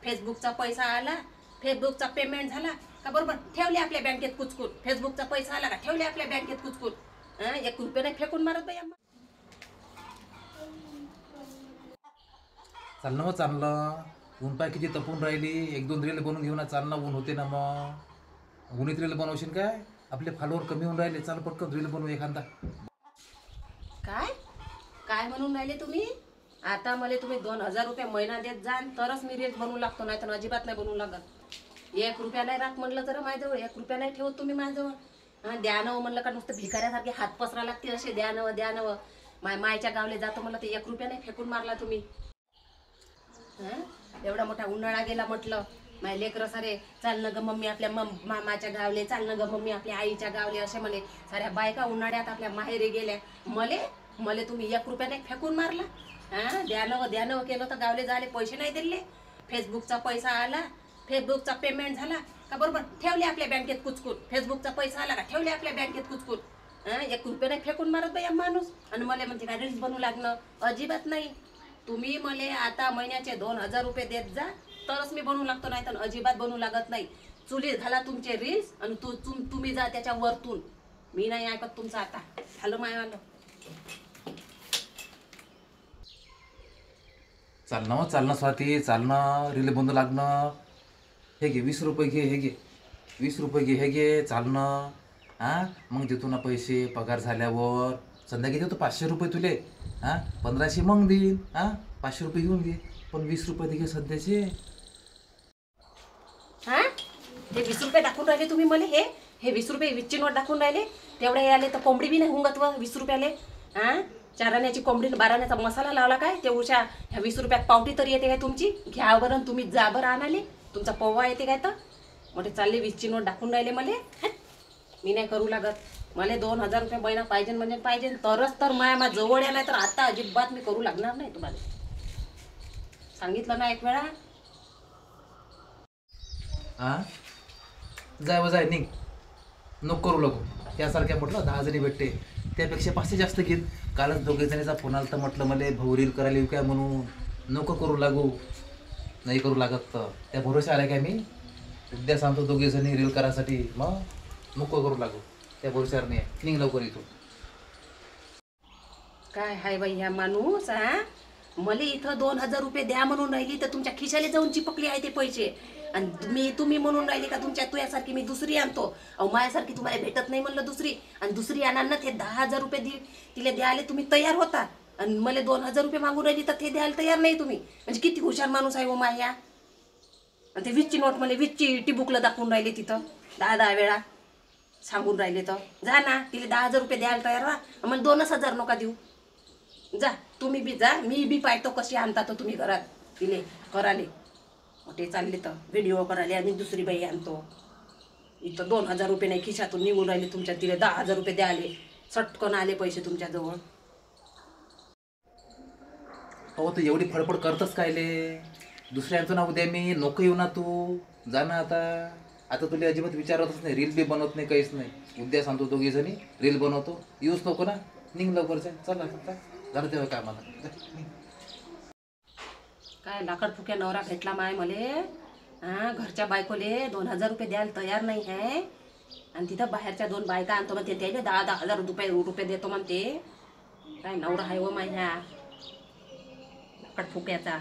फेसबुकचा पैसा आला, फेसबुकचा पेमेंट झाला का बरोबर ठेवले आपल्या बँकेत कुचकून. फेसबुकचा पैसा आला का ठेवले आपल्या बँकेत कुचकून. 1 रुपया नाही फेकून मारत बाई आम्हा. चाललं मग चाललं. ऊन पाय किती तपून राहिली. 1-2 रील बनवून घेऊ ना. चालणं ऊन होते ना मग. ऊनीत रील बनवशील काय? आपले फॉलोअर कमी होऊन राहिले. चाल पटकन रील बनवू एखादा. काय काय म्हणून राहिले तुम्ही? आता मला तुम्ही 2000 रुपये महिना देत जाण तरच मी रील्स बनवू लागतो, नाही तर अजिबात नाही बनवू लागत. 1 रुपया नाही राहत म्हणलं तर माझ्याजवळ 1 रुपया नाही ठेवत तुम्ही माझ्याजवळ. द्यानवं म्हणलं का नुसतं भिकाऱ्यासारखे हात पसरा लागतील असे. द्यानवं मायच्या गावले जातो म्हणलं तर 1 रुपया नाही फेकून मारला तुम्ही. एवढा मोठा उन्हाळा गेला म्हटलं. माझे लेकरं सारे चाल न ग मम्मी आपल्या मामाच्या गावले, चाल न ग मम्मी आपल्या आईच्या गावले असे म्हणे. साऱ्या बायका उन्हाळ्यात आपल्या माहेरी गेल्या. मले तुम्ही 1 रुपया नाही फेकून मारला. द्यानवं केलं तर गावले जायले पैसे नाही दिले. फेसबुकचा पैसा आला, फेसबुकचा पेमेंट झाला का बरोबर ठेवले आपल्या बँकेत कुचकून. फेसबुकचा पैसा आला का ठेवले आपल्या बँकेत कुचकून. 1 रुपया नाही फेकून मारत बाई माणूस. आणि मला म्हणते काय रील्स बनवू लागणं. अजिबात नाही. तुम्ही मला आता महिन्याचे 2000 रुपये देत जा तरच मी बनवू लागतो, नाही तर अजिबात बनवू लागत नाही. चुलीत घाला तुमचे रील्स आणि तुम्ही जा त्याच्या वरतून. मी नाही ऐकत तुमचं आता. झालं मायवालं. चालणं स्वाती. चालणं रील बनवू लागणं. हे घे 20 रुपये घे. हे घे 20 रुपये घे. हे घे चालणं. मग देतो ना पैसे पगार झाल्यावर. संध्याकाळी देतो 500 रुपये तुले. 1500 मग देईन. 500 रुपये घेऊन घे. पण 20 रुपये दे घे सध्याचे. हे 20 रुपये दाखवून राहिले तुम्ही मला. हे 20 रुपये 20ची नोट दाखवून राहिले. तेवढे आले तर कोंबडी बी नाही हुंगत व 20 रुपयाले. 4 आण्याची कोंबडी 12 आण्याचा मसाला लावला काय ते उशा. ह्या 20 रुपयात पावटी तरी येते काय तुमची? घ्या बरं तुम्ही जा बरं आणाले. तुमचा पोवा येते काय तर मोठे चालले 20ची नोट दाखवून राहिले मला. मी नाही करू लागत. मला 2000 रुपये महिना पाहिजे म्हणजे पाहिजे तरच तर माया जवळ या, नाही तर आता अजिबात मी करू लागणार नाही तुम्हाला. सांगितलं ना 1 वेळा. जाय निघ. नको करू लागू. त्यासारख्या म्हटलं 10 जणी भेटते त्यापेक्षा 500 जास्त घेत. कालच 2 जणीचा फोन आला तर म्हटलं मला भाऊ रील करायला येऊ काय म्हणून. नको करू लागू. नाही करू लागत तर त्या भरोसा आला काय मी. उद्या सांगतो 2 जणी रील करायसाठी. मग नको करू लागू. त्या भरोशावर नाही. निघ लवकर इथून. काय हाय बाई ह्या माणूस. मला इथं 2000 रुपये द्या म्हणून राहिली तर तुमच्या खिशाला जाऊन चिपकली आहे ते पैसे. आणि तुम्ही म्हणून राहिली का तुझ्यासारखी मी दुसरी आणतो. माझ्यासारखी तुम्हाला भेटत नाही म्हणलं दुसरी. आणि दुसरी आणणार ना ते 10,000 रुपये तिला द्यायला तुम्ही तयार होता. आणि मला 2000 रुपये मागून राहिली तर ते द्यायला तयार नाही तुम्ही. म्हणजे किती हुशार माणूस आहे हो माया. आणि ते 20ची नोट मला 20ची टिबुकला दाखवून राहिले तिथं 10 वेळा सांगून राहिले. तर जा ना तिला 10,000 रुपये द्यायला तयार व्हा. मला 2,000 नका देऊ. जा तुम्ही बी जा. मी बी पाहतो कशी आणता तर तुम्ही घरात तिले कराले. मोठे चालले तर व्हिडिओ करायले आणि दुसरी बाई आणतो. इथं 2000 रुपये नाही खिशातून निघून राहिले तुमच्या. तिला 10,000 रुपये द्याले. सटकन आले पैसे तुमच्याजवळ. हो तर एवढी फडफड करतच कायले. दुसऱ्यांचं नाव उद्या मी नको येऊ ना तू. जा ना आता तुला अजिबात विचारतच नाही. रील बी बनवत नाही काहीच नाही. उद्या सांगतो 2 जणी रील बनवतो. येऊच नको ना. निघ लवकर जा. चला झालं तेव्हा काय मला. काय लाकड फुक्या नवरा भेटला माय मले. घरच्या बायकोले 2000 रुपये द्यायला तयार नाही आहे. आणि तिथं बाहेरच्या 2 बायका आणतो म्हणते त्याला 10,000 रुपये देतो म्हणते. काय नवरा आहे व माय ह्या लाकड फुक्याचा.